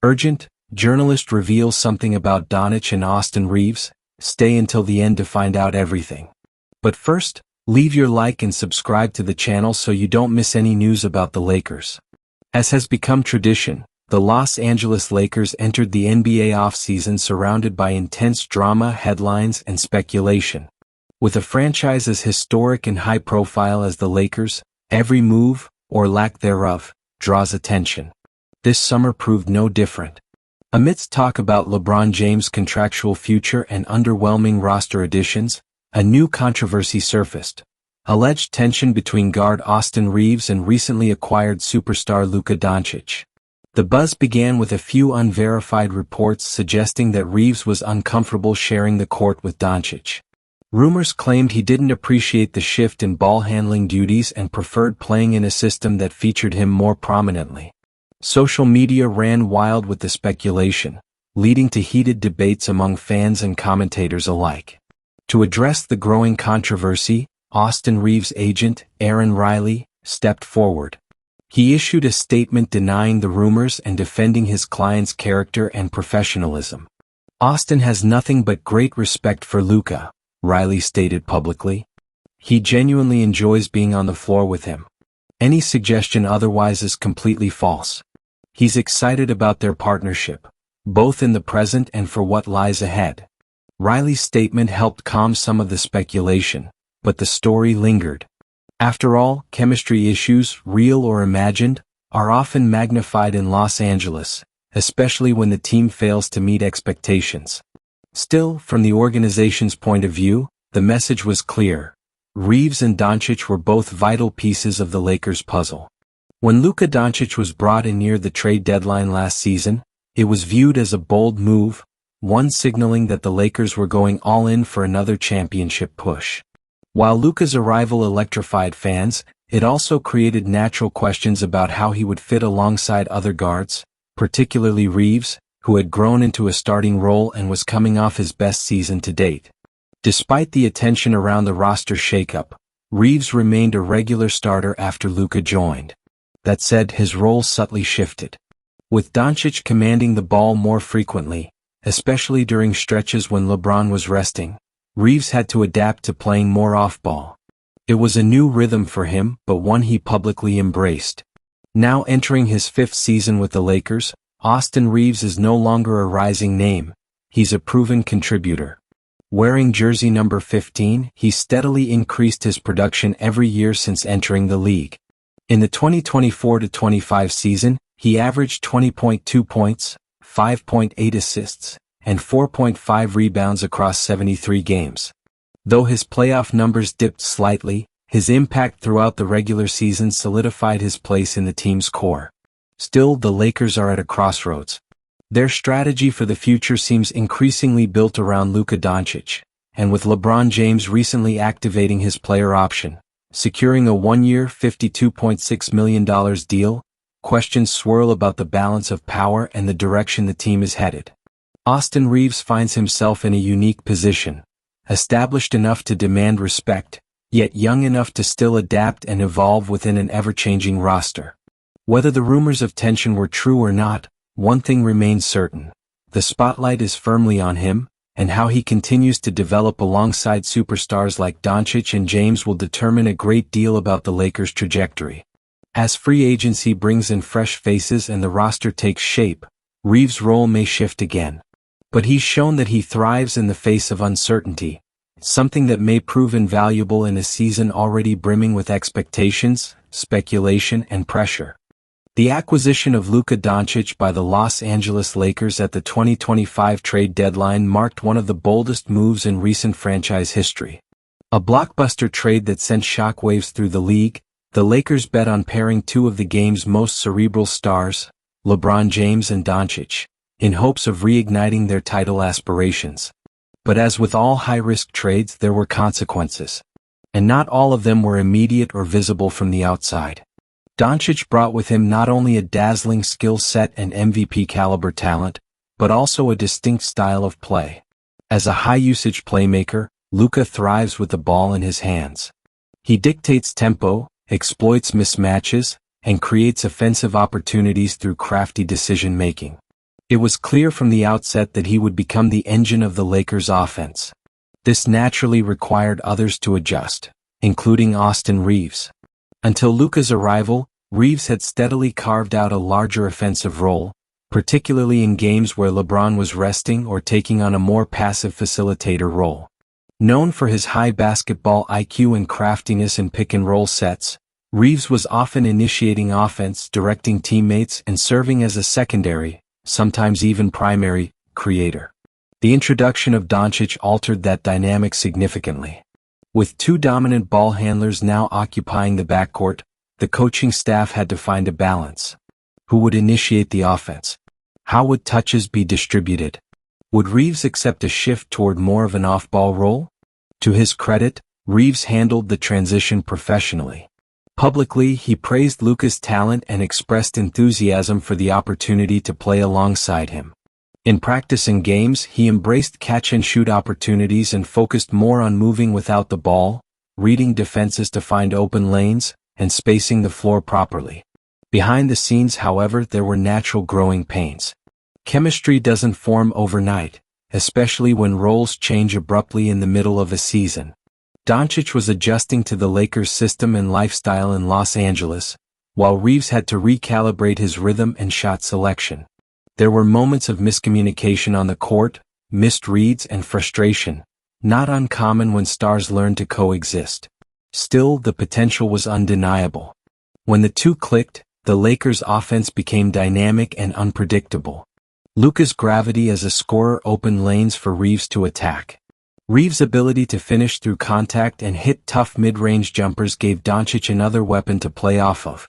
Urgent, journalist reveals something about Dončić and Austin Reaves. Stay until the end to find out everything. But first, leave your like and subscribe to the channel so you don't miss any news about the Lakers. As has become tradition, the Los Angeles Lakers entered the NBA offseason surrounded by intense drama, headlines, and speculation. With a franchise as historic and high-profile as the Lakers, every move, or lack thereof, draws attention. This summer proved no different. Amidst talk about LeBron James' contractual future and underwhelming roster additions, a new controversy surfaced. Alleged tension between guard Austin Reaves and recently acquired superstar Luka Dončić. The buzz began with a few unverified reports suggesting that Reaves was uncomfortable sharing the court with Dončić. Rumors claimed he didn't appreciate the shift in ball handling duties and preferred playing in a system that featured him more prominently. Social media ran wild with the speculation, leading to heated debates among fans and commentators alike. To address the growing controversy, Austin Reaves' agent, Aaron Riley, stepped forward. He issued a statement denying the rumors and defending his client's character and professionalism. Austin has nothing but great respect for Luka, Riley stated publicly. He genuinely enjoys being on the floor with him. Any suggestion otherwise is completely false. He's excited about their partnership, both in the present and for what lies ahead. Riley's statement helped calm some of the speculation, but the story lingered. After all, chemistry issues, real or imagined, are often magnified in Los Angeles, especially when the team fails to meet expectations. Still, from the organization's point of view, the message was clear. Reaves and Dončić were both vital pieces of the Lakers' puzzle. When Luka Dončić was brought in near the trade deadline last season, it was viewed as a bold move, one signaling that the Lakers were going all in for another championship push. While Luka's arrival electrified fans, it also created natural questions about how he would fit alongside other guards, particularly Reaves, who had grown into a starting role and was coming off his best season to date. Despite the attention around the roster shakeup, Reaves remained a regular starter after Luka joined. That said, his role subtly shifted. With Dončić commanding the ball more frequently, especially during stretches when LeBron was resting, Reaves had to adapt to playing more off-ball. It was a new rhythm for him, but one he publicly embraced. Now entering his 5th season with the Lakers, Austin Reaves is no longer a rising name. He's a proven contributor. Wearing jersey number 15, he steadily increased his production every year since entering the league. In the 2024-25 season, he averaged 20.2 points, 5.8 assists, and 4.5 rebounds across 73 games. Though his playoff numbers dipped slightly, his impact throughout the regular season solidified his place in the team's core. Still, the Lakers are at a crossroads. Their strategy for the future seems increasingly built around Luka Dončić, and with LeBron James recently activating his player option, securing a one-year $52.6 million deal, questions swirl about the balance of power and the direction the team is headed. Austin Reaves finds himself in a unique position, established enough to demand respect, yet young enough to still adapt and evolve within an ever-changing roster. Whether the rumors of tension were true or not, one thing remains certain. The spotlight is firmly on him, and how he continues to develop alongside superstars like Dončić and James will determine a great deal about the Lakers' trajectory. As free agency brings in fresh faces and the roster takes shape, Reaves' role may shift again. But he's shown that he thrives in the face of uncertainty, something that may prove invaluable in a season already brimming with expectations, speculation, and pressure. The acquisition of Luka Dončić by the Los Angeles Lakers at the 2025 trade deadline marked one of the boldest moves in recent franchise history. A blockbuster trade that sent shockwaves through the league, the Lakers bet on pairing two of the game's most cerebral stars, LeBron James and Dončić, in hopes of reigniting their title aspirations. But as with all high-risk trades, there were consequences. And not all of them were immediate or visible from the outside. Dončić brought with him not only a dazzling skill set and MVP-caliber talent, but also a distinct style of play. As a high-usage playmaker, Luka thrives with the ball in his hands. He dictates tempo, exploits mismatches, and creates offensive opportunities through crafty decision-making. It was clear from the outset that he would become the engine of the Lakers' offense. This naturally required others to adjust, including Austin Reaves. Until Luka's arrival, Reaves had steadily carved out a larger offensive role, particularly in games where LeBron was resting or taking on a more passive facilitator role. Known for his high basketball IQ and craftiness in pick-and-roll sets, Reaves was often initiating offense, directing teammates, and serving as a secondary, sometimes even primary, creator. The introduction of Doncic altered that dynamic significantly. With two dominant ball handlers now occupying the backcourt, the coaching staff had to find a balance. Who would initiate the offense? How would touches be distributed? Would Reaves accept a shift toward more of an off-ball role? To his credit, Reaves handled the transition professionally. Publicly, he praised Luka's talent and expressed enthusiasm for the opportunity to play alongside him. In practice and games, he embraced catch-and-shoot opportunities and focused more on moving without the ball, reading defenses to find open lanes, and spacing the floor properly. Behind the scenes, however, there were natural growing pains. Chemistry doesn't form overnight, especially when roles change abruptly in the middle of a season. Doncic was adjusting to the Lakers' system and lifestyle in Los Angeles, while Reaves had to recalibrate his rhythm and shot selection. There were moments of miscommunication on the court, missed reads, and frustration, not uncommon when stars learn to coexist. Still, the potential was undeniable. When the two clicked, the Lakers' offense became dynamic and unpredictable. Luka's gravity as a scorer opened lanes for Reaves to attack. Reaves' ability to finish through contact and hit tough mid-range jumpers gave Doncic another weapon to play off of.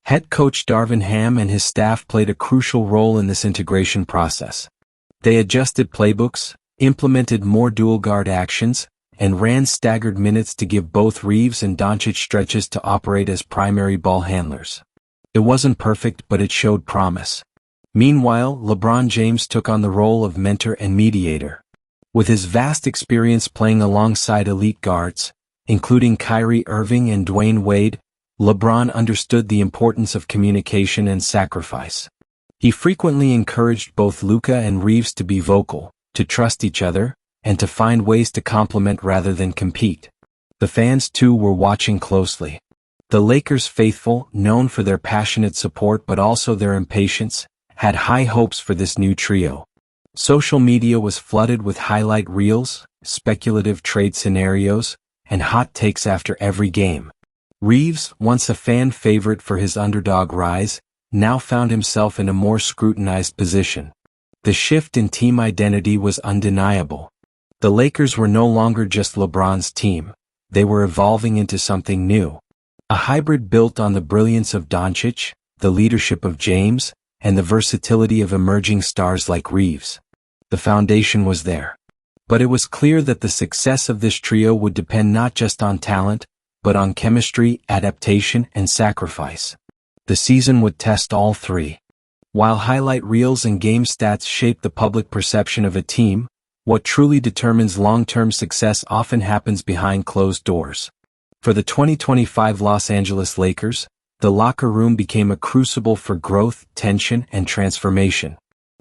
Head coach Darvin Ham and his staff played a crucial role in this integration process. They adjusted playbooks, implemented more dual-guard actions, and ran staggered minutes to give both Reaves and Doncic stretches to operate as primary ball handlers. It wasn't perfect, but it showed promise. Meanwhile, LeBron James took on the role of mentor and mediator. With his vast experience playing alongside elite guards, including Kyrie Irving and Dwayne Wade, LeBron understood the importance of communication and sacrifice. He frequently encouraged both Luka and Reaves to be vocal, to trust each other, and to find ways to complement rather than compete. The fans too were watching closely. The Lakers faithful, known for their passionate support but also their impatience, had high hopes for this new trio. Social media was flooded with highlight reels, speculative trade scenarios, and hot takes after every game. Reaves, once a fan favorite for his underdog rise, now found himself in a more scrutinized position. The shift in team identity was undeniable. The Lakers were no longer just LeBron's team. They were evolving into something new. A hybrid built on the brilliance of Doncic, the leadership of James, and the versatility of emerging stars like Reaves. The foundation was there. But it was clear that the success of this trio would depend not just on talent, but on chemistry, adaptation, and sacrifice. The season would test all three. While highlight reels and game stats shape the public perception of a team, what truly determines long-term success often happens behind closed doors. For the 2025 Los Angeles Lakers, the locker room became a crucible for growth, tension, and transformation.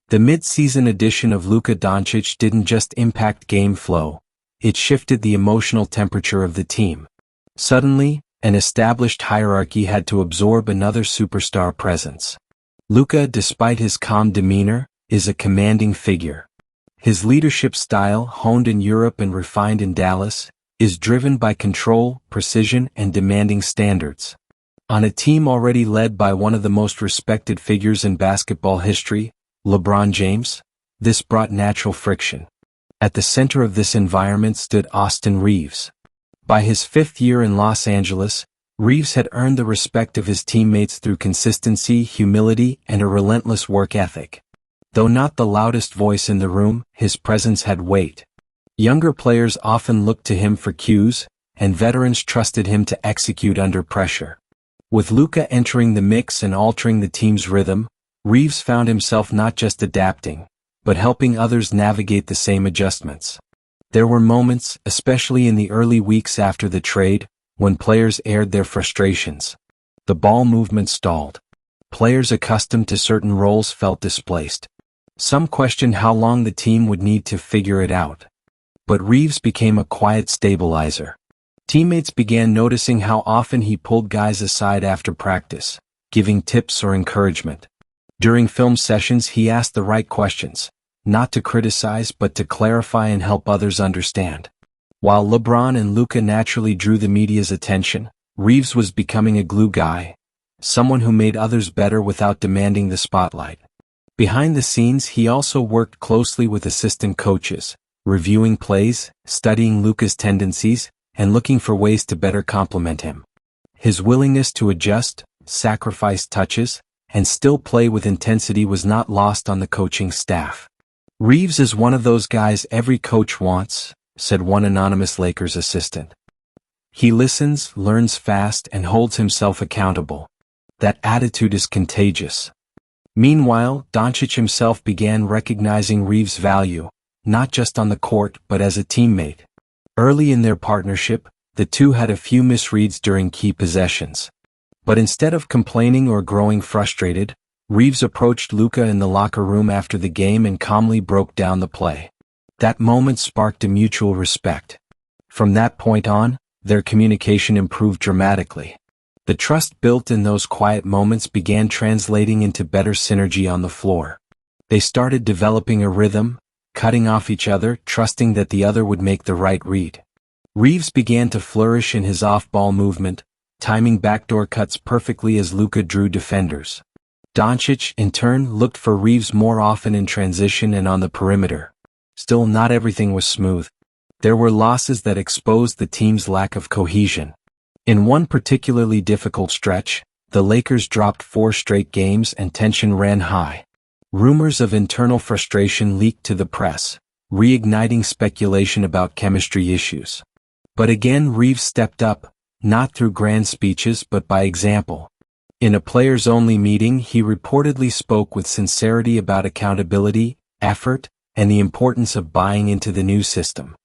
The mid-season addition of Luka Dončić didn't just impact game flow, it shifted the emotional temperature of the team. Suddenly, an established hierarchy had to absorb another superstar presence. Luka, despite his calm demeanor, is a commanding figure. His leadership style, honed in Europe and refined in Dallas, is driven by control, precision, and demanding standards. On a team already led by one of the most respected figures in basketball history, LeBron James, this brought natural friction. At the center of this environment stood Austin Reaves. By his fifth year in Los Angeles, Reaves had earned the respect of his teammates through consistency, humility, and a relentless work ethic. Though not the loudest voice in the room, his presence had weight. Younger players often looked to him for cues, and veterans trusted him to execute under pressure. With Luka entering the mix and altering the team's rhythm, Reaves found himself not just adapting, but helping others navigate the same adjustments. There were moments, especially in the early weeks after the trade, when players aired their frustrations. The ball movement stalled. Players accustomed to certain roles felt displaced. Some questioned how long the team would need to figure it out. But Reaves became a quiet stabilizer. Teammates began noticing how often he pulled guys aside after practice, giving tips or encouragement. During film sessions he asked the right questions, not to criticize but to clarify and help others understand. While LeBron and Luka naturally drew the media's attention, Reaves was becoming a glue guy, someone who made others better without demanding the spotlight. Behind the scenes he also worked closely with assistant coaches, reviewing plays, studying Luka's tendencies, and looking for ways to better complement him. His willingness to adjust, sacrifice touches, and still play with intensity was not lost on the coaching staff. "Reaves is one of those guys every coach wants," said one anonymous Lakers assistant. "He listens, learns fast, and holds himself accountable. That attitude is contagious." Meanwhile, Dončić himself began recognizing Reaves' value, not just on the court but as a teammate. Early in their partnership, the two had a few misreads during key possessions. But instead of complaining or growing frustrated, Reaves approached Luka in the locker room after the game and calmly broke down the play. That moment sparked a mutual respect. From that point on, their communication improved dramatically. The trust built in those quiet moments began translating into better synergy on the floor. They started developing a rhythm, cutting off each other, trusting that the other would make the right read. Reaves began to flourish in his off-ball movement, timing backdoor cuts perfectly as Luka drew defenders. Dončić, in turn, looked for Reaves more often in transition and on the perimeter. Still, not everything was smooth. There were losses that exposed the team's lack of cohesion. In one particularly difficult stretch, the Lakers dropped 4 straight games and tension ran high. Rumors of internal frustration leaked to the press, reigniting speculation about chemistry issues. But again Reaves stepped up, not through grand speeches but by example. In a players-only meeting he reportedly spoke with sincerity about accountability, effort, and the importance of buying into the new system.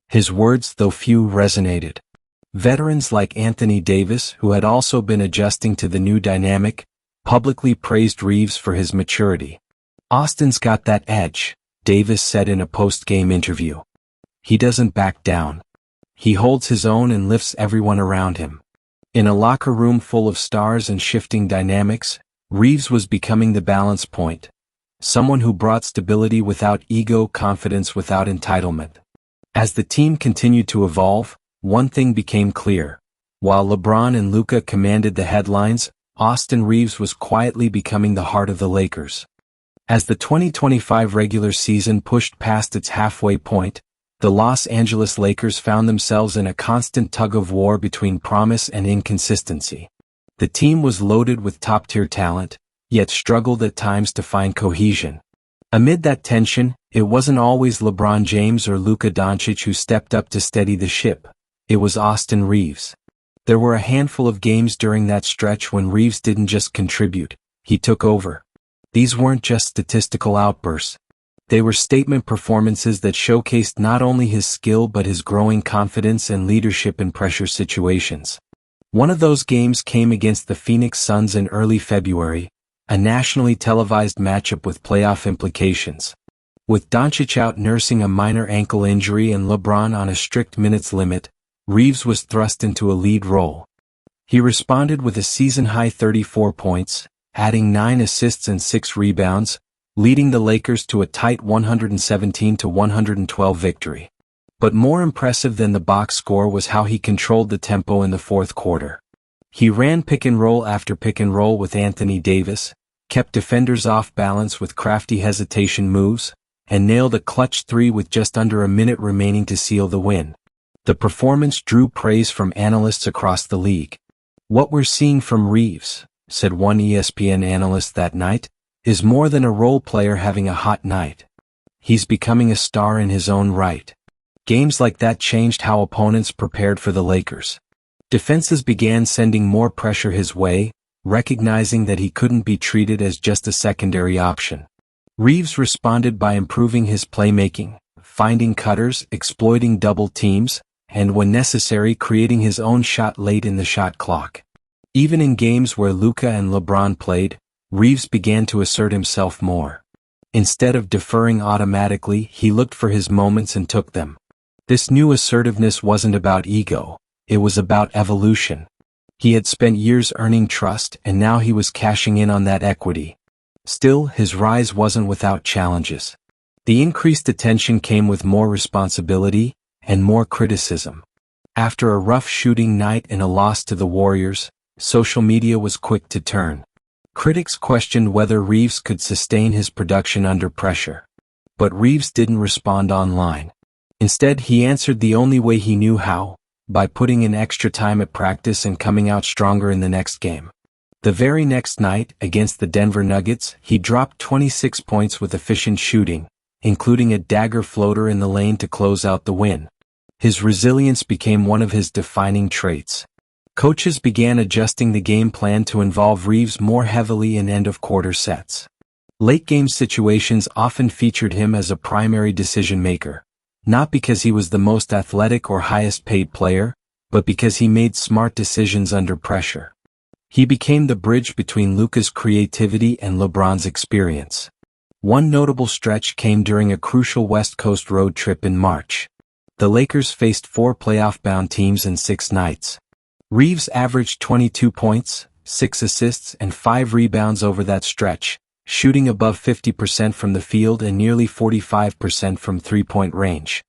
His words, though few, resonated. Veterans like Anthony Davis, who had also been adjusting to the new dynamic, publicly praised Reaves for his maturity. "Austin's got that edge," Davis said in a post-game interview. "He doesn't back down. He holds his own and lifts everyone around him." In a locker room full of stars and shifting dynamics, Reaves was becoming the balance point. Someone who brought stability without ego, confidence without entitlement. As the team continued to evolve, one thing became clear. While LeBron and Luka commanded the headlines, Austin Reaves was quietly becoming the heart of the Lakers. As the 2025 regular season pushed past its halfway point, the Los Angeles Lakers found themselves in a constant tug-of-war between promise and inconsistency. The team was loaded with top-tier talent, yet struggled at times to find cohesion. Amid that tension, it wasn't always LeBron James or Luka Dončić who stepped up to steady the ship. It was Austin Reaves. There were a handful of games during that stretch when Reaves didn't just contribute, he took over. These weren't just statistical outbursts. They were statement performances that showcased not only his skill but his growing confidence and leadership in pressure situations. One of those games came against the Phoenix Suns in early February, a nationally televised matchup with playoff implications. With Dončić out nursing a minor ankle injury and LeBron on a strict minutes limit, Reaves was thrust into a lead role. He responded with a season-high 34 points, adding 9 assists and 6 rebounds, leading the Lakers to a tight 117-112 victory. But more impressive than the box score was how he controlled the tempo in the fourth quarter. He ran pick-and-roll after pick-and-roll with Anthony Davis, kept defenders off balance with crafty hesitation moves, and nailed a clutch 3 with just under a minute remaining to seal the win. The performance drew praise from analysts across the league. "What we're seeing from Reaves," said one ESPN analyst that night, "is more than a role player having a hot night. He's becoming a star in his own right." Games like that changed how opponents prepared for the Lakers. Defenses began sending more pressure his way, recognizing that he couldn't be treated as just a secondary option. Reaves responded by improving his playmaking, finding cutters, exploiting double teams, and when necessary creating his own shot late in the shot clock. Even in games where Luka and LeBron played, Reaves began to assert himself more. Instead of deferring automatically, he looked for his moments and took them. This new assertiveness wasn't about ego, it was about evolution. He had spent years earning trust, and now he was cashing in on that equity. Still, his rise wasn't without challenges. The increased attention came with more responsibility and more criticism. After a rough shooting night and a loss to the Warriors, social media was quick to turn. Critics questioned whether Reaves could sustain his production under pressure. But Reaves didn't respond online. Instead, he answered the only way he knew how, by putting in extra time at practice and coming out stronger in the next game. The very next night, against the Denver Nuggets, he dropped 26 points with efficient shooting, including a dagger floater in the lane to close out the win. His resilience became one of his defining traits. Coaches began adjusting the game plan to involve Reaves more heavily in end-of-quarter sets. Late-game situations often featured him as a primary decision-maker, not because he was the most athletic or highest-paid player, but because he made smart decisions under pressure. He became the bridge between Luka's creativity and LeBron's experience. One notable stretch came during a crucial West Coast road trip in March. The Lakers faced 4 playoff-bound teams in 6 nights. Reaves averaged 22 points, 6 assists, and 5 rebounds over that stretch, shooting above 50% from the field and nearly 45% from three-point range.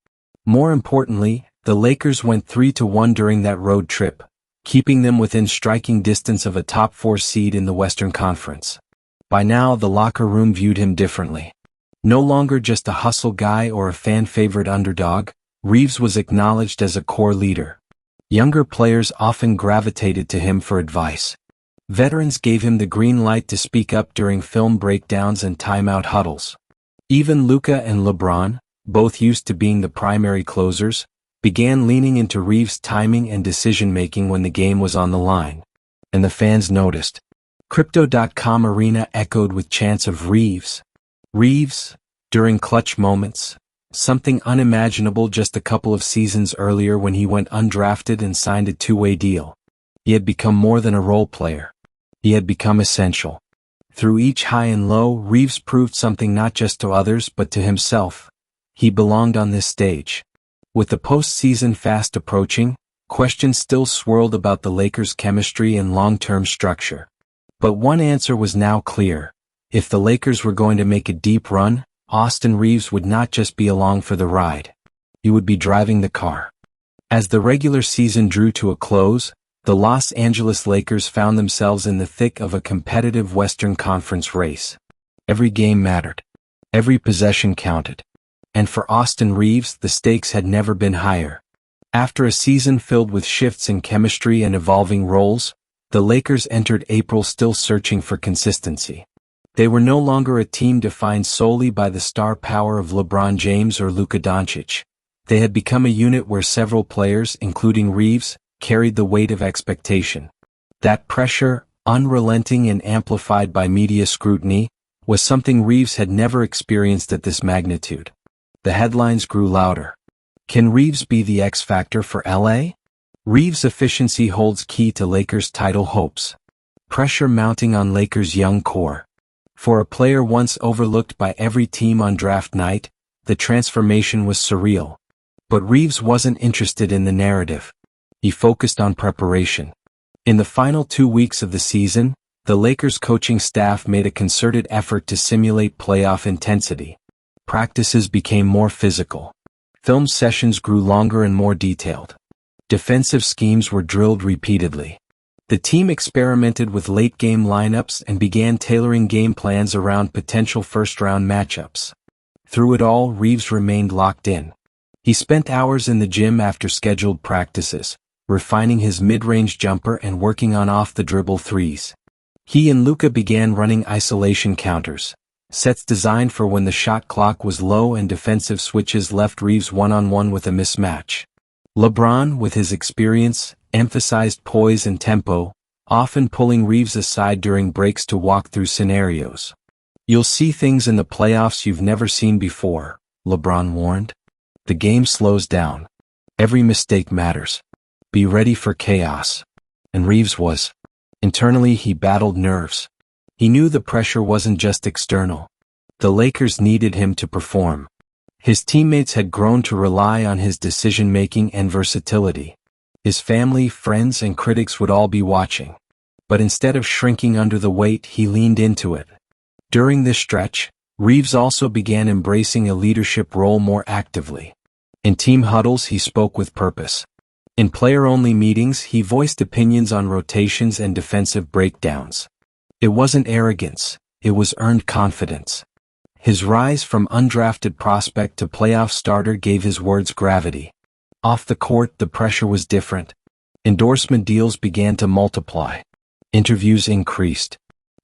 More importantly, the Lakers went 3-1 during that road trip, keeping them within striking distance of a top 4 seed in the Western Conference. By now, the locker room viewed him differently. No longer just a hustle guy or a fan-favorite underdog, Reaves was acknowledged as a core leader. Younger players often gravitated to him for advice. Veterans gave him the green light to speak up during film breakdowns and timeout huddles. Even Luka and LeBron, both used to being the primary closers, began leaning into Reaves' timing and decision-making when the game was on the line. And the fans noticed. Crypto.com arena echoed with chants of Reaves. Reaves, during clutch moments, something unimaginable just a couple of seasons earlier when he went undrafted and signed a 2-way deal. He had become more than a role player. He had become essential. Through each high and low, Reaves proved something not just to others but to himself. He belonged on this stage. With the postseason fast approaching, questions still swirled about the Lakers' chemistry and long-term structure. But one answer was now clear. If the Lakers were going to make a deep run, Austin Reaves would not just be along for the ride. He would be driving the car. As the regular season drew to a close, the Los Angeles Lakers found themselves in the thick of a competitive Western Conference race. Every game mattered. Every possession counted. And for Austin Reaves, the stakes had never been higher. After a season filled with shifts in chemistry and evolving roles, the Lakers entered April still searching for consistency. They were no longer a team defined solely by the star power of LeBron James or Luka Dončić. They had become a unit where several players, including Reaves, carried the weight of expectation. That pressure, unrelenting and amplified by media scrutiny, was something Reaves had never experienced at this magnitude. The headlines grew louder. Can Reaves be the X factor for LA? Reaves' efficiency holds key to Lakers' title hopes. Pressure mounting on Lakers' young core. For a player once overlooked by every team on draft night, the transformation was surreal. But Reaves wasn't interested in the narrative. He focused on preparation. In the final 2 weeks of the season, the Lakers' coaching staff made a concerted effort to simulate playoff intensity. Practices became more physical. Film sessions grew longer and more detailed. Defensive schemes were drilled repeatedly. The team experimented with late-game lineups and began tailoring game plans around potential first-round matchups. Through it all, Reaves remained locked in. He spent hours in the gym after scheduled practices, refining his mid-range jumper and working on off-the-dribble threes. He and Luka began running isolation counters, sets designed for when the shot clock was low and defensive switches left Reaves one-on-one with a mismatch. LeBron, with his experience, emphasized poise and tempo, often pulling Reaves aside during breaks to walk through scenarios. "You'll see things in the playoffs you've never seen before," LeBron warned. "The game slows down. Every mistake matters. Be ready for chaos." And Reaves was. Internally, he battled nerves. He knew the pressure wasn't just external. The Lakers needed him to perform. His teammates had grown to rely on his decision-making and versatility. His family, friends, and critics would all be watching. But instead of shrinking under the weight, he leaned into it. During this stretch, Reaves also began embracing a leadership role more actively. In team huddles, he spoke with purpose. In player-only meetings, he voiced opinions on rotations and defensive breakdowns. It wasn't arrogance, it was earned confidence. His rise from undrafted prospect to playoff starter gave his words gravity. Off the court, the pressure was different. Endorsement deals began to multiply. Interviews increased.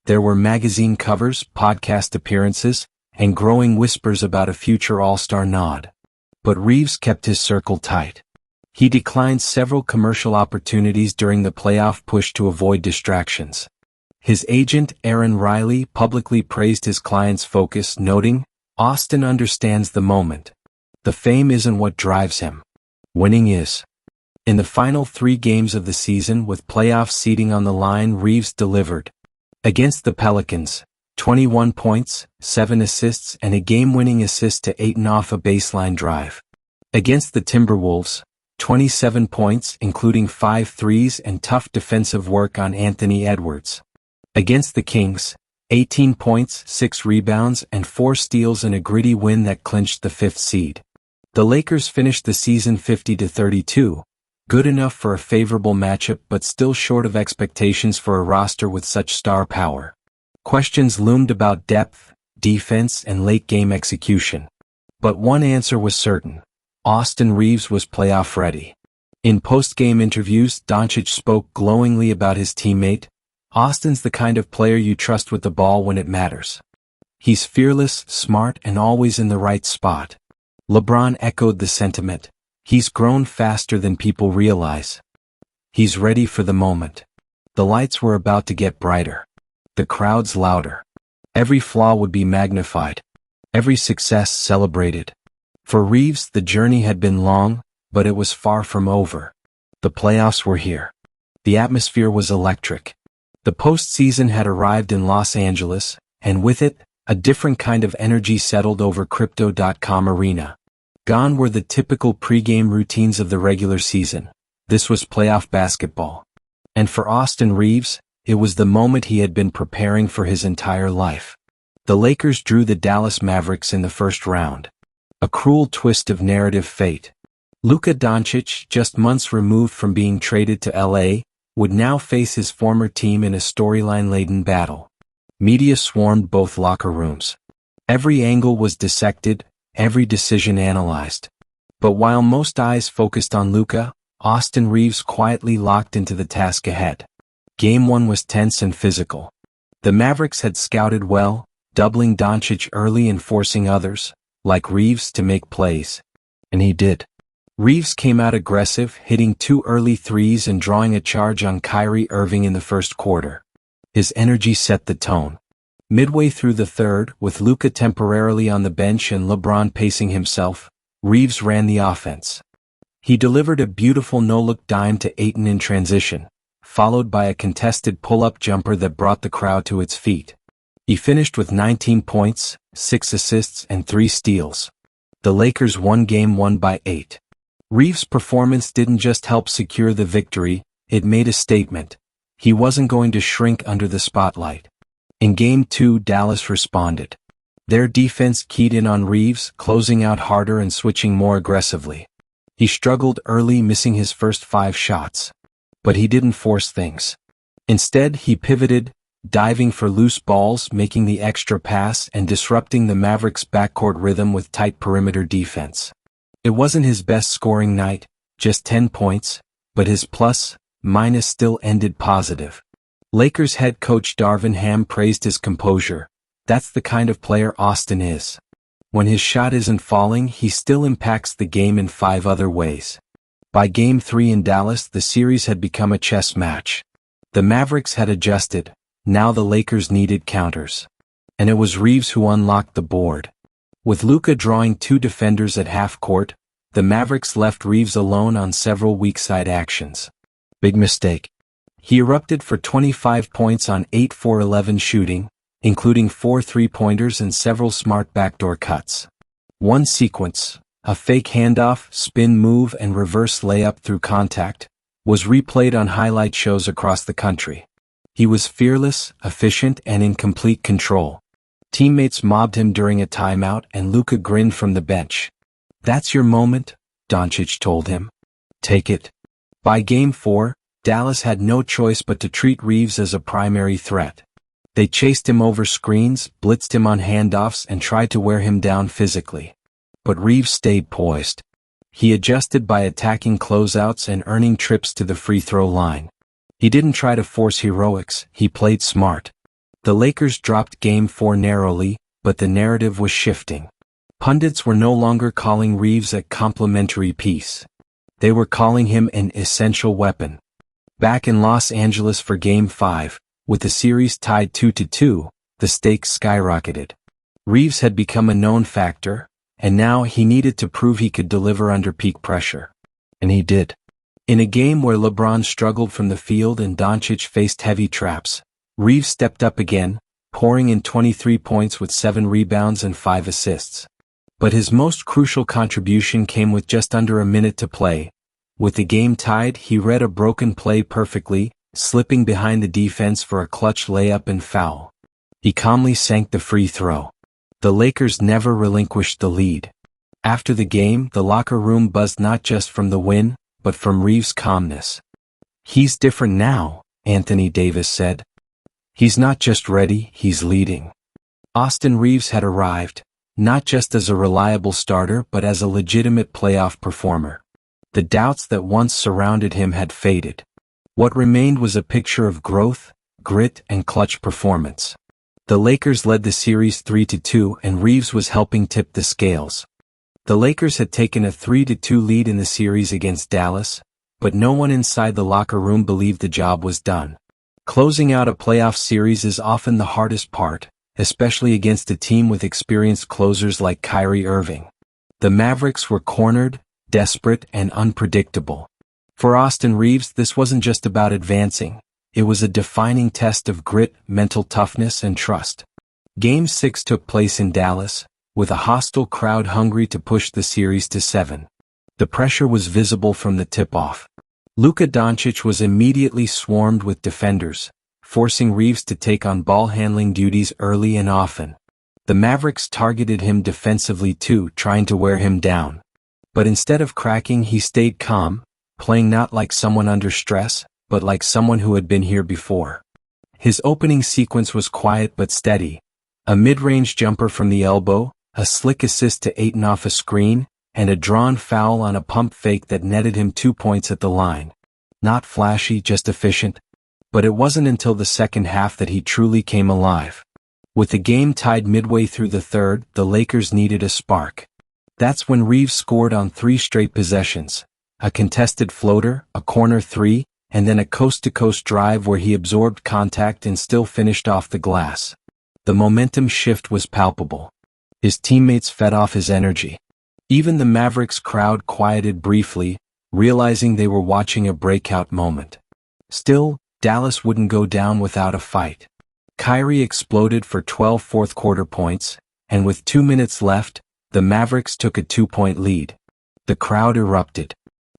There were magazine covers, podcast appearances, and growing whispers about a future all-star nod. But Reaves kept his circle tight. He declined several commercial opportunities during the playoff push to avoid distractions. His agent, Aaron Riley, publicly praised his client's focus, noting, "Austin understands the moment. The fame isn't what drives him. Winning is." In the final 3 games of the season, with playoff seeding on the line, Reaves delivered. Against the Pelicans, 21 points, 7 assists, and a game-winning assist to Ayton off a baseline drive. Against the Timberwolves, 27 points, including 5 threes and tough defensive work on Anthony Edwards. Against the Kings, 18 points, 6 rebounds, and 4 steals in a gritty win that clinched the 5th seed. The Lakers finished the season 50-32, good enough for a favorable matchup but still short of expectations for a roster with such star power. Questions loomed about depth, defense, and late-game execution. But one answer was certain: Austin Reaves was playoff ready. In post-game interviews, Dončić spoke glowingly about his teammate. "Austin's the kind of player you trust with the ball when it matters. He's fearless, smart, and always in the right spot." LeBron echoed the sentiment. "He's grown faster than people realize. He's ready for the moment." The lights were about to get brighter. The crowds louder. Every flaw would be magnified. Every success celebrated. For Reaves, the journey had been long, but it was far from over. The playoffs were here. The atmosphere was electric. The postseason had arrived in Los Angeles, and with it, a different kind of energy settled over Crypto.com Arena. Gone were the typical pregame routines of the regular season. This was playoff basketball. And for Austin Reaves, it was the moment he had been preparing for his entire life. The Lakers drew the Dallas Mavericks in the first round. A cruel twist of narrative fate. Luka Dončić, just months removed from being traded to LA, would now face his former team in a storyline-laden battle. Media swarmed both locker rooms. Every angle was dissected, every decision analyzed. But while most eyes focused on Luka, Austin Reaves quietly locked into the task ahead. Game 1 was tense and physical. The Mavericks had scouted well, doubling Dončić early and forcing others, like Reaves, to make plays. And he did. Reaves came out aggressive, hitting 2 early threes and drawing a charge on Kyrie Irving in the first quarter. His energy set the tone. Midway through the third, with Luka temporarily on the bench and LeBron pacing himself, Reaves ran the offense. He delivered a beautiful no-look dime to Ayton in transition, followed by a contested pull-up jumper that brought the crowd to its feet. He finished with 19 points, 6 assists, and 3 steals. The Lakers won Game 1 by 8. Reaves' performance didn't just help secure the victory, it made a statement. He wasn't going to shrink under the spotlight. In Game 2, Dallas responded. Their defense keyed in on Reaves, closing out harder and switching more aggressively. He struggled early, missing his first 5 shots. But he didn't force things. Instead, he pivoted, diving for loose balls, making the extra pass, and disrupting the Mavericks' backcourt rhythm with tight perimeter defense. It wasn't his best scoring night, just 10 points, but his plus-minus still ended positive. Lakers head coach Darvin Ham praised his composure. That's the kind of player Austin is. When his shot isn't falling, he still impacts the game in 5 other ways. By Game 3 in Dallas, the series had become a chess match. The Mavericks had adjusted, now the Lakers needed counters. And it was Reaves who unlocked the board. With Luka drawing 2 defenders at half-court, the Mavericks left Reaves alone on several weak-side actions. Big mistake. He erupted for 25 points on 8-for-11 shooting, including 4 three-pointers and several smart backdoor cuts. One sequence, a fake handoff, spin move and reverse layup through contact, was replayed on highlight shows across the country. He was fearless, efficient, and in complete control. Teammates mobbed him during a timeout and Luka grinned from the bench. "That's your moment," Dončić told him. "Take it." By Game 4, Dallas had no choice but to treat Reaves as a primary threat. They chased him over screens, blitzed him on handoffs, and tried to wear him down physically. But Reaves stayed poised. He adjusted by attacking closeouts and earning trips to the free throw line. He didn't try to force heroics, he played smart. The Lakers dropped Game 4 narrowly, but the narrative was shifting. Pundits were no longer calling Reaves a complimentary piece. They were calling him an essential weapon. Back in Los Angeles for Game 5, with the series tied 2-2, the stakes skyrocketed. Reaves had become a known factor, and now he needed to prove he could deliver under peak pressure. And he did. In a game where LeBron struggled from the field and Dončić faced heavy traps, Reaves stepped up again, pouring in 23 points with 7 rebounds and 5 assists. But his most crucial contribution came with just under a minute to play. With the game tied, he read a broken play perfectly, slipping behind the defense for a clutch layup and foul. He calmly sank the free throw. The Lakers never relinquished the lead. After the game, the locker room buzzed not just from the win, but from Reaves' calmness. "He's different now," Anthony Davis said. "He's not just ready, he's leading." Austin Reaves had arrived, not just as a reliable starter but as a legitimate playoff performer. The doubts that once surrounded him had faded. What remained was a picture of growth, grit, and clutch performance. The Lakers led the series 3-2 and Reaves was helping tip the scales. The Lakers had taken a 3-2 lead in the series against Dallas, but no one inside the locker room believed the job was done. Closing out a playoff series is often the hardest part, especially against a team with experienced closers like Kyrie Irving. The Mavericks were cornered, desperate, and unpredictable. For Austin Reaves, this wasn't just about advancing. It was a defining test of grit, mental toughness, and trust. Game 6 took place in Dallas, with a hostile crowd hungry to push the series to 7. The pressure was visible from the tip-off. Luka Dončić was immediately swarmed with defenders, forcing Reaves to take on ball-handling duties early and often. The Mavericks targeted him defensively too, trying to wear him down. But instead of cracking, he stayed calm, playing not like someone under stress, but like someone who had been here before. His opening sequence was quiet but steady. A mid-range jumper from the elbow, a slick assist to Ayton off a screen, and a drawn foul on a pump fake that netted him 2 points at the line. Not flashy, just efficient. But it wasn't until the second half that he truly came alive. With the game tied midway through the third, the Lakers needed a spark. That's when Reaves scored on 3 straight possessions. A contested floater, a corner 3, and then a coast-to-coast drive where he absorbed contact and still finished off the glass. The momentum shift was palpable. His teammates fed off his energy. Even the Mavericks crowd quieted briefly, realizing they were watching a breakout moment. Still, Dallas wouldn't go down without a fight. Kyrie exploded for 12 fourth-quarter points, and with 2 minutes left, the Mavericks took a 2-point lead. The crowd erupted.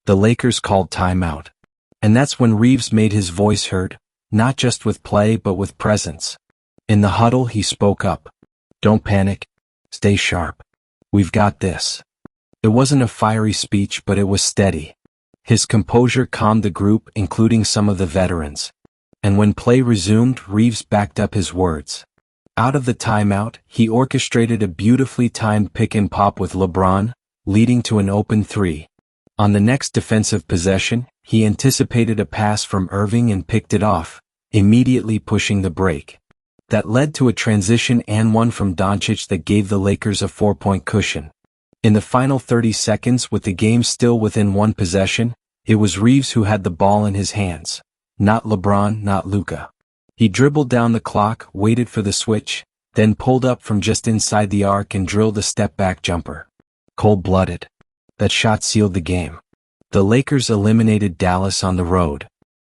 The Lakers called timeout. And that's when Reaves made his voice heard, not just with play but with presence. In the huddle he spoke up. "Don't panic. Stay sharp. We've got this." It wasn't a fiery speech, but it was steady. His composure calmed the group, including some of the veterans. And when play resumed, Reaves backed up his words. Out of the timeout, he orchestrated a beautifully timed pick and pop with LeBron, leading to an open 3. On the next defensive possession, he anticipated a pass from Irving and picked it off, immediately pushing the break. That led to a transition and one from Dončić that gave the Lakers a 4-point cushion. In the final 30 seconds, with the game still within 1 possession, it was Reaves who had the ball in his hands. Not LeBron, not Luka. He dribbled down the clock, waited for the switch, then pulled up from just inside the arc and drilled a step-back jumper. Cold-blooded. That shot sealed the game. The Lakers eliminated Dallas on the road.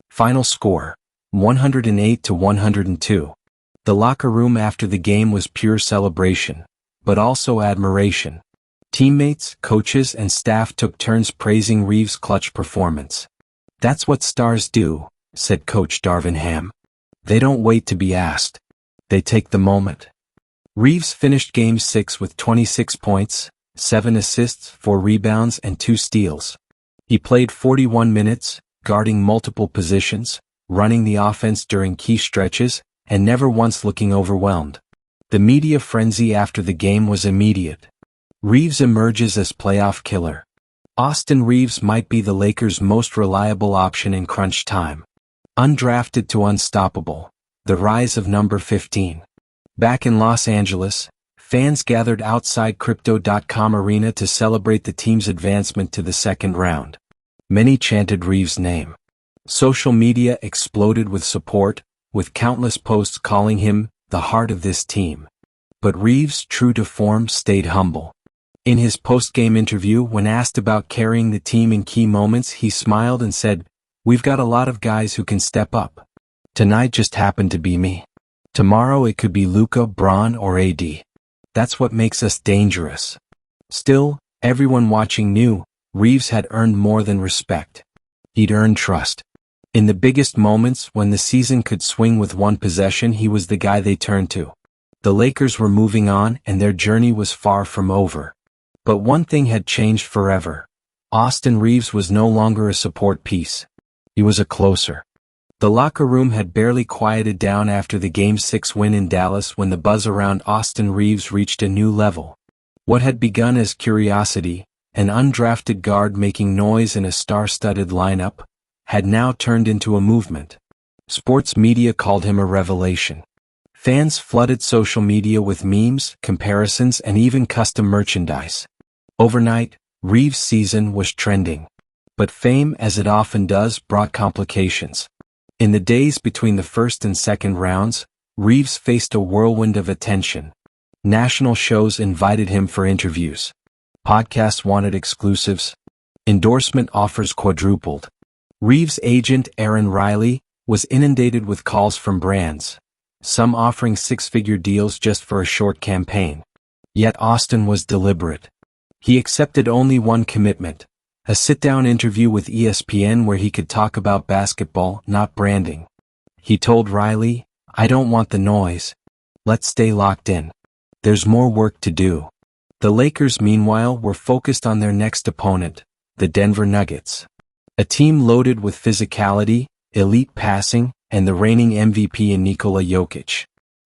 Final score, 108-102. The locker room after the game was pure celebration, but also admiration. Teammates, coaches, and staff took turns praising Reaves' clutch performance. "That's what stars do," said Coach Darvin Ham. "They don't wait to be asked. They take the moment." Reaves finished Game 6 with 26 points, 7 assists, 4 rebounds, and 2 steals. He played 41 minutes, guarding multiple positions, running the offense during key stretches, and never once looking overwhelmed. The media frenzy after the game was immediate. Reaves emerges as playoff killer. Austin Reaves might be the Lakers' most reliable option in crunch time. Undrafted to unstoppable. The rise of number 15. Back in Los Angeles, fans gathered outside Crypto.com arena to celebrate the team's advancement to the second round. Many chanted Reaves' name. Social media exploded with support, with countless posts calling him the heart of this team. But Reaves, true to form, stayed humble. In his post-game interview, when asked about carrying the team in key moments, he smiled and said, "We've got a lot of guys who can step up. Tonight just happened to be me. Tomorrow it could be Luka, Bron, or AD. That's what makes us dangerous." Still, everyone watching knew Reaves had earned more than respect. He'd earned trust. In the biggest moments, when the season could swing with one possession, he was the guy they turned to. The Lakers were moving on, and their journey was far from over. But one thing had changed forever. Austin Reaves was no longer a support piece. He was a closer. The locker room had barely quieted down after the Game 6 win in Dallas when the buzz around Austin Reaves reached a new level. What had begun as curiosity, an undrafted guard making noise in a star-studded lineup, had now turned into a movement. Sports media called him a revelation. Fans flooded social media with memes, comparisons, and even custom merchandise. Overnight, Reaves' season was trending. But fame, as it often does, brought complications. In the days between the first and second rounds, Reaves faced a whirlwind of attention. National shows invited him for interviews. Podcasts wanted exclusives. Endorsement offers quadrupled. Reaves' agent, Aaron Riley, was inundated with calls from brands, some offering six-figure deals just for a short campaign. Yet Austin was deliberate. He accepted only one commitment, a sit-down interview with ESPN where he could talk about basketball, not branding. He told Riley, "I don't want the noise. Let's stay locked in. There's more work to do." The Lakers, meanwhile, were focused on their next opponent, the Denver Nuggets. A team loaded with physicality, elite passing, and the reigning MVP in Nikola Jokic.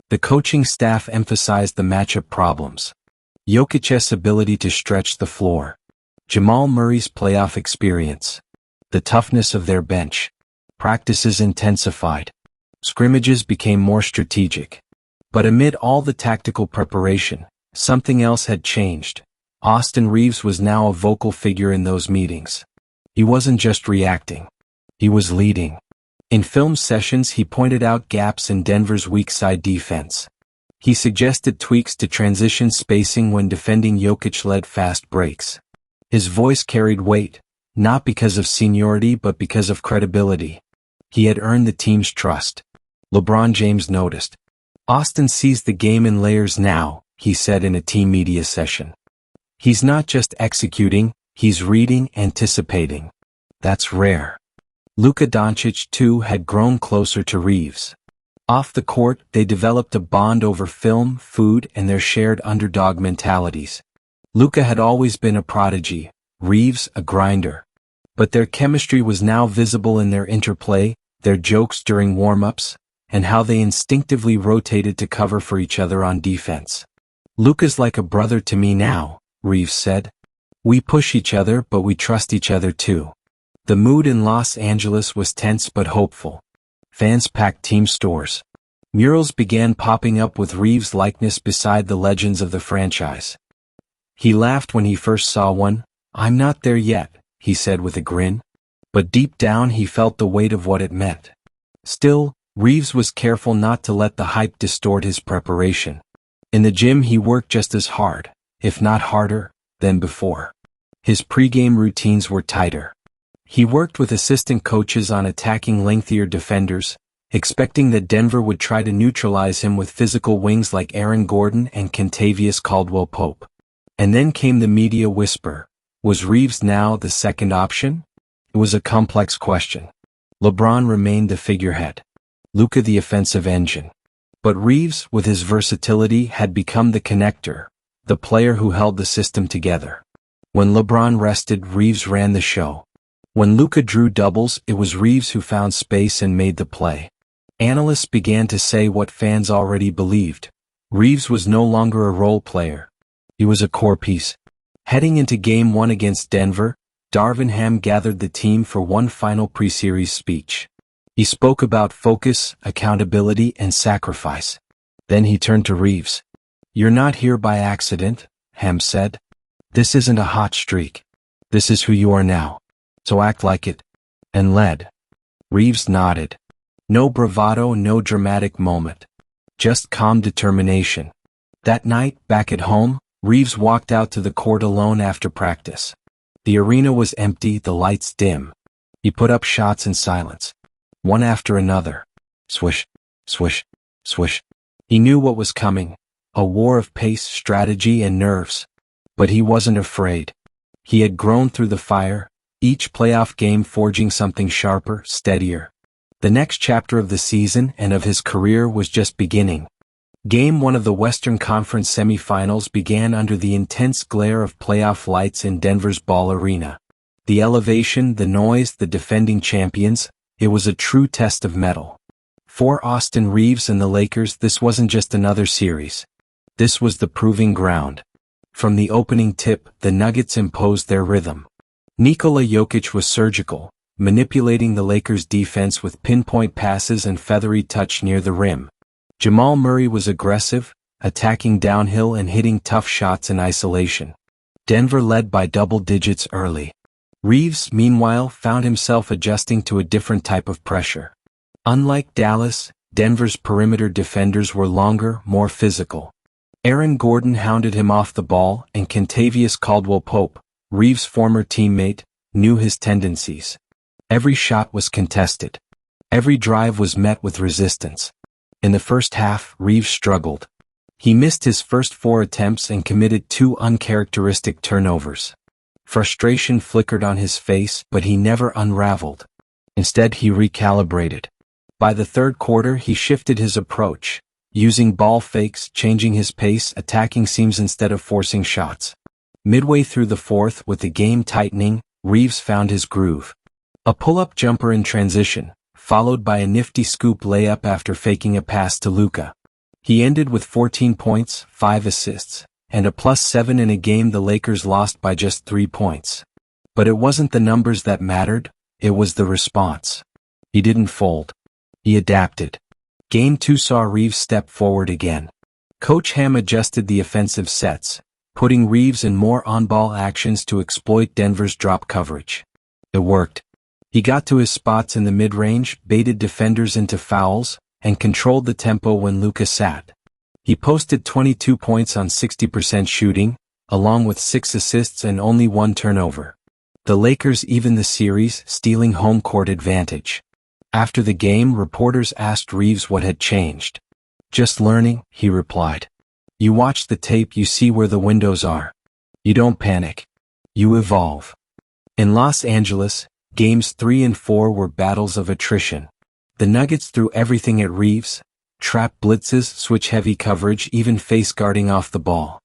The coaching staff emphasized the matchup problems. Jokic's ability to stretch the floor. Jamal Murray's playoff experience. The toughness of their bench. Practices intensified. Scrimmages became more strategic. But amid all the tactical preparation, something else had changed. Austin Reaves was now a vocal figure in those meetings. He wasn't just reacting. He was leading. In film sessions, he pointed out gaps in Denver's weak side defense. He suggested tweaks to transition spacing when defending Jokic-led fast breaks. His voice carried weight, not because of seniority but because of credibility. He had earned the team's trust. LeBron James noticed. "Austin sees the game in layers now," he said in a team media session. "He's not just executing, he's reading, anticipating. That's rare." Luka Dončić, too, had grown closer to Reaves. Off the court, they developed a bond over film, food, and their shared underdog mentalities. Luka had always been a prodigy, Reaves a grinder. But their chemistry was now visible in their interplay, their jokes during warm-ups, and how they instinctively rotated to cover for each other on defense. "Luka's like a brother to me now," Reaves said. "We push each other but we trust each other too." The mood in Los Angeles was tense but hopeful. Fans packed team stores. Murals began popping up with Reaves' likeness beside the legends of the franchise. He laughed when he first saw one. "I'm not there yet," he said with a grin. But deep down he felt the weight of what it meant. Still, Reaves was careful not to let the hype distort his preparation. In the gym he worked just as hard, if not harder, than before. His pregame routines were tighter. He worked with assistant coaches on attacking lengthier defenders, expecting that Denver would try to neutralize him with physical wings like Aaron Gordon and Kentavious Caldwell-Pope. And then came the media whisper. Was Reaves now the second option? It was a complex question. LeBron remained the figurehead. Luka the offensive engine. But Reaves, with his versatility, had become the connector, the player who held the system together. When LeBron rested, Reaves ran the show. When Luka drew doubles, it was Reaves who found space and made the play. Analysts began to say what fans already believed. Reaves was no longer a role player. He was a core piece. Heading into Game 1 against Denver, Darvin Ham gathered the team for one final pre-series speech. He spoke about focus, accountability, and sacrifice. Then he turned to Reaves. "You're not here by accident," Ham said. "This isn't a hot streak. This is who you are now. So act like it." And led. Reaves nodded. No bravado, no dramatic moment. Just calm determination. That night, back at home, Reaves walked out to the court alone after practice. The arena was empty, the lights dim. He put up shots in silence. One after another. Swish, swish, swish. He knew what was coming. A war of pace, strategy, and nerves. But he wasn't afraid. He had grown through the fire, each playoff game forging something sharper, steadier. The next chapter of the season and of his career was just beginning. Game 1 of the Western Conference semifinals began under the intense glare of playoff lights in Denver's Ball Arena. The elevation, the noise, the defending champions, it was a true test of mettle. For Austin Reaves and the Lakers, this wasn't just another series. This was the proving ground. From the opening tip, the Nuggets imposed their rhythm. Nikola Jokic was surgical, manipulating the Lakers' defense with pinpoint passes and feathery touch near the rim. Jamal Murray was aggressive, attacking downhill and hitting tough shots in isolation. Denver led by double digits early. Reaves, meanwhile, found himself adjusting to a different type of pressure. Unlike Dallas, Denver's perimeter defenders were longer, more physical. Aaron Gordon hounded him off the ball, and Kentavious Caldwell-Pope, Reaves' former teammate, knew his tendencies. Every shot was contested. Every drive was met with resistance. In the first half, Reaves struggled. He missed his first 4 attempts and committed 2 uncharacteristic turnovers. Frustration flickered on his face, but he never unraveled. Instead, he recalibrated. By the third quarter, he shifted his approach, using ball fakes, changing his pace, attacking seams instead of forcing shots. Midway through the fourth, with the game tightening, Reaves found his groove. A pull-up jumper in transition, followed by a nifty scoop layup after faking a pass to Luka. He ended with 14 points, 5 assists, and a +7 in a game the Lakers lost by just 3 points. But it wasn't the numbers that mattered, it was the response. He didn't fold. He adapted. Game 2 saw Reaves step forward again. Coach Ham adjusted the offensive sets, putting Reaves in more on-ball actions to exploit Denver's drop coverage. It worked. He got to his spots in the mid-range, baited defenders into fouls, and controlled the tempo when Luka sat. He posted 22 points on 60% shooting, along with 6 assists and only 1 turnover. The Lakers evened the series, stealing home court advantage. After the game, reporters asked Reaves what had changed. "Just learning," he replied. "You watch the tape, you see where the windows are. You don't panic. You evolve." In Los Angeles, Games 3 and 4 were battles of attrition. The Nuggets threw everything at Reaves, trap blitzes, switch heavy coverage, even face guarding off the ball.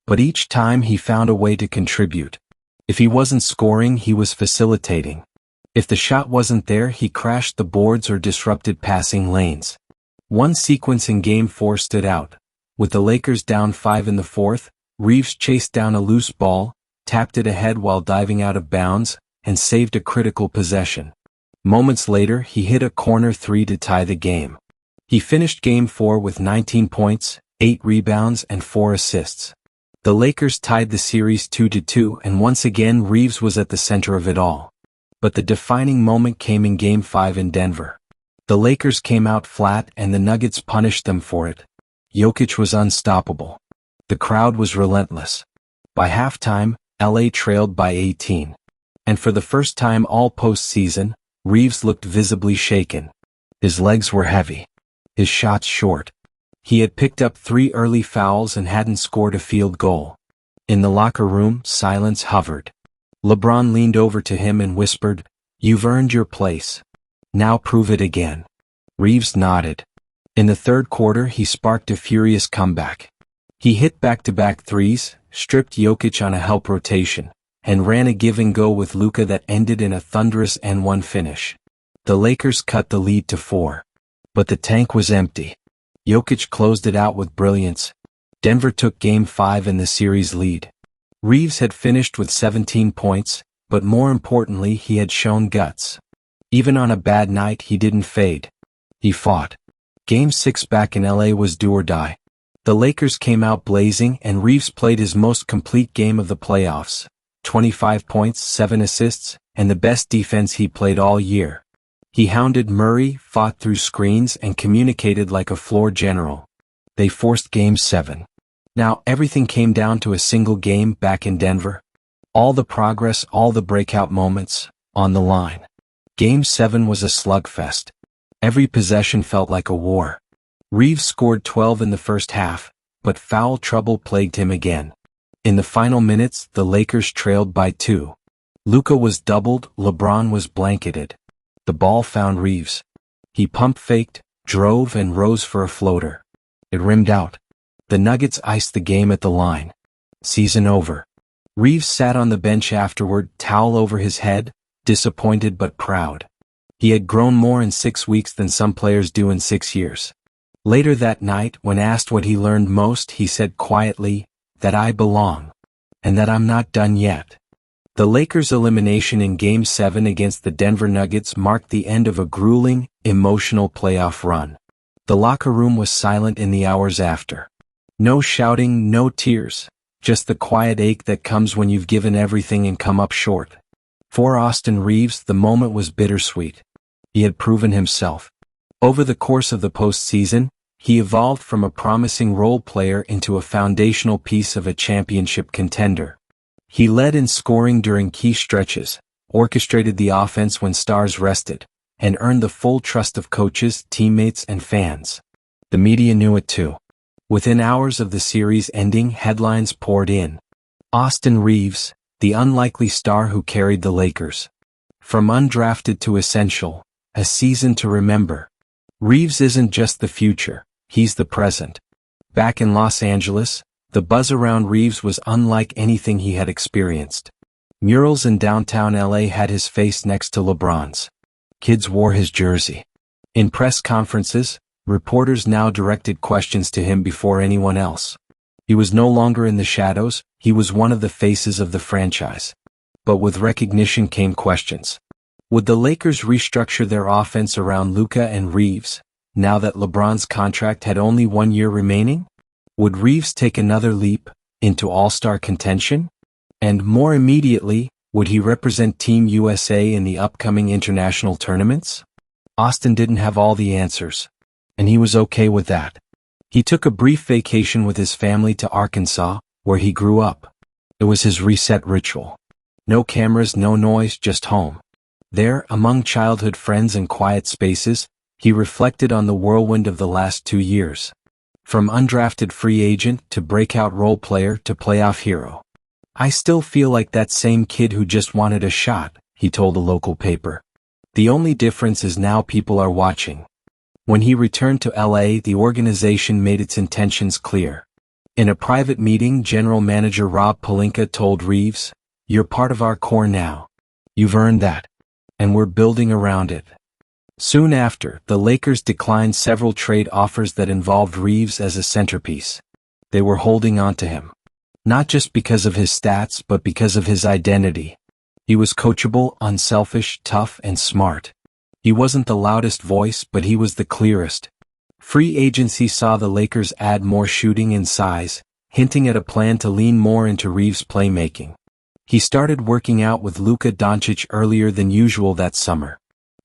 But each time he found a way to contribute. If he wasn't scoring, he was facilitating. If the shot wasn't there, he crashed the boards or disrupted passing lanes. One sequence in Game 4 stood out. With the Lakers down 5 in the fourth, Reaves chased down a loose ball, tapped it ahead while diving out of bounds, and saved a critical possession. Moments later, he hit a corner 3 to tie the game. He finished Game 4 with 19 points, 8 rebounds, and 4 assists. The Lakers tied the series 2-2, and once again Reaves was at the center of it all. But the defining moment came in Game 5 in Denver. The Lakers came out flat and the Nuggets punished them for it. Jokic was unstoppable. The crowd was relentless. By halftime, LA trailed by 18. And for the first time all postseason, Reaves looked visibly shaken. His legs were heavy. His shots short. He had picked up 3 early fouls and hadn't scored a field goal. In the locker room, silence hovered. LeBron leaned over to him and whispered, "You've earned your place. Now prove it again." Reaves nodded. In the third quarter, he sparked a furious comeback. He hit back-to-back threes, stripped Jokic on a help rotation, and ran a give-and-go with Luka that ended in a thunderous N1 finish. The Lakers cut the lead to 4. But the tank was empty. Jokic closed it out with brilliance. Denver took Game 5 in the series lead. Reaves had finished with 17 points, but more importantly he had shown guts. Even on a bad night he didn't fade. He fought. Game 6 back in LA was do or die. The Lakers came out blazing and Reaves played his most complete game of the playoffs. 25 points, 7 assists, and the best defense he played all year. He hounded Murray, fought through screens, and communicated like a floor general. They forced Game 7. Now everything came down to a single game back in Denver. All the progress, all the breakout moments, on the line. Game 7 was a slugfest. Every possession felt like a war. Reaves scored 12 in the first half, but foul trouble plagued him again. In the final minutes, the Lakers trailed by 2. Luka was doubled, LeBron was blanketed. The ball found Reaves. He pump-faked, drove, and rose for a floater. It rimmed out. The Nuggets iced the game at the line. Season over. Reaves sat on the bench afterward, towel over his head, disappointed but proud. He had grown more in 6 weeks than some players do in 6 years. Later that night, when asked what he learned most, he said quietly, "That I belong. And that I'm not done yet." The Lakers' elimination in Game 7 against the Denver Nuggets marked the end of a grueling, emotional playoff run. The locker room was silent in the hours after. No shouting, no tears, just the quiet ache that comes when you've given everything and come up short. For Austin Reaves, the moment was bittersweet. He had proven himself. Over the course of the postseason, he evolved from a promising role player into a foundational piece of a championship contender. He led in scoring during key stretches, orchestrated the offense when stars rested, and earned the full trust of coaches, teammates, and fans. The media knew it too. Within hours of the series ending, headlines poured in. Austin Reaves, the unlikely star who carried the Lakers. From undrafted to essential, a season to remember. Reaves isn't just the future, he's the present. Back in Los Angeles, the buzz around Reaves was unlike anything he had experienced. Murals in downtown LA had his face next to LeBron's. Kids wore his jersey. In press conferences, reporters now directed questions to him before anyone else. He was no longer in the shadows, he was one of the faces of the franchise. But with recognition came questions. Would the Lakers restructure their offense around Luka and Reaves, now that LeBron's contract had only 1 year remaining? Would Reaves take another leap into all-star contention? And more immediately, would he represent Team USA in the upcoming international tournaments? Austin didn't have all the answers, and he was okay with that. He took a brief vacation with his family to Arkansas, where he grew up. It was his reset ritual. No cameras, no noise, just home. There, among childhood friends and quiet spaces, he reflected on the whirlwind of the last 2 years. From undrafted free agent to breakout role player to playoff hero. "I still feel like that same kid who just wanted a shot," he told a local paper. "The only difference is now people are watching." When he returned to LA, the organization made its intentions clear. In a private meeting, General Manager Rob Pelinka told Reaves, "You're part of our core now. You've earned that. And we're building around it." Soon after, the Lakers declined several trade offers that involved Reaves as a centerpiece. They were holding on to him. Not just because of his stats, but because of his identity. He was coachable, unselfish, tough, and smart. He wasn't the loudest voice, but he was the clearest. Free agency saw the Lakers add more shooting and size, hinting at a plan to lean more into Reaves' playmaking. He started working out with Luka Dončić earlier than usual that summer.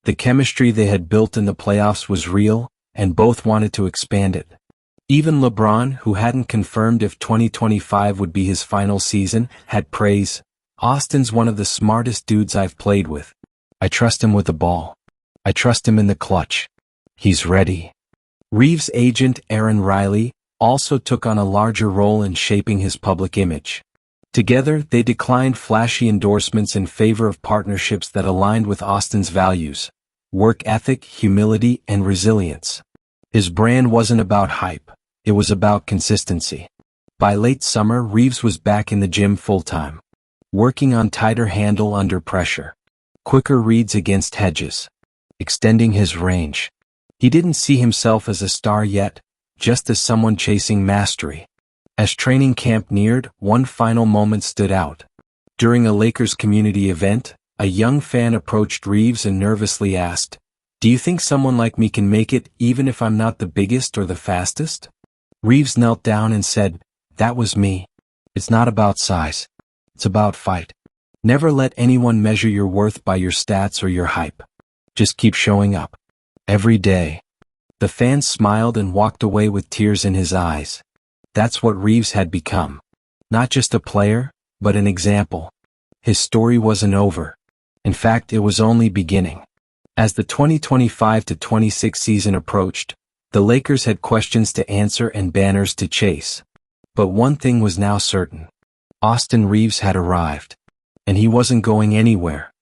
The chemistry they had built in the playoffs was real, and both wanted to expand it. Even LeBron, who hadn't confirmed if 2025 would be his final season, had praise. "Austin's one of the smartest dudes I've played with. I trust him with the ball. I trust him in the clutch." He's ready. Reaves' agent Aaron Riley also took on a larger role in shaping his public image. Together, they declined flashy endorsements in favor of partnerships that aligned with Austin's values: work ethic, humility, and resilience. His brand wasn't about hype, it was about consistency. By late summer, Reaves was back in the gym full-time, working on tighter handle under pressure, quicker reads against hedges, extending his range. He didn't see himself as a star yet, just as someone chasing mastery. As training camp neared, one final moment stood out. During a Lakers community event, a young fan approached Reaves and nervously asked, "Do you think someone like me can make it even if I'm not the biggest or the fastest?" Reaves knelt down and said, "That was me. It's not about size. It's about fight. Never let anyone measure your worth by your stats or your hype. Just keep showing up. Every day." The fan smiled and walked away with tears in his eyes. That's what Reaves had become. Not just a player, but an example. His story wasn't over. In fact, it was only beginning. As the 2025-26 season approached, the Lakers had questions to answer and banners to chase. But one thing was now certain. Austin Reaves had arrived. And he wasn't going anywhere.